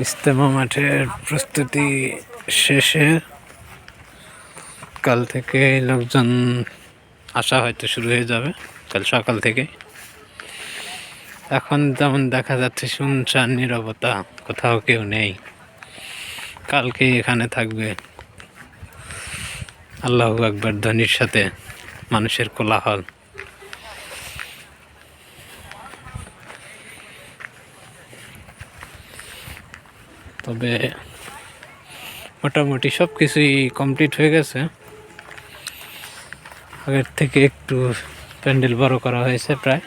ইজতেমা মাঠের প্রস্তুতি শেষে কাল থেকে লোকজন আসা হয়তো শুরু হয়ে যাবে, কাল সকাল থেকে। এখন যেমন দেখা যাচ্ছে শুনশান নীরবতা, কোথাও কেউ নেই। কালকে এখানে থাকবে আল্লাহু আকবার ধ্বনির সাথে মানুষের কোলাহল। তবে মোটামুটি সব কিছুই কমপ্লিট হয়ে গেছে। আগের থেকে একটু প্যান্ডেল বড় করা হয়েছে প্রায়।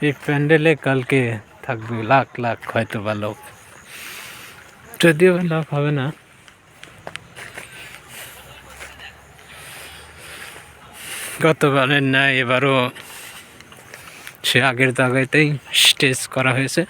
এই প্যান্ডেলে কালকে থাকবে লাখ লাখ হয়তো বা লোক, যদিও লাভ হবে না। গতবারের ন্যায় এবারও সে আগের জায়গাতেই স্টেজ করা হয়েছে।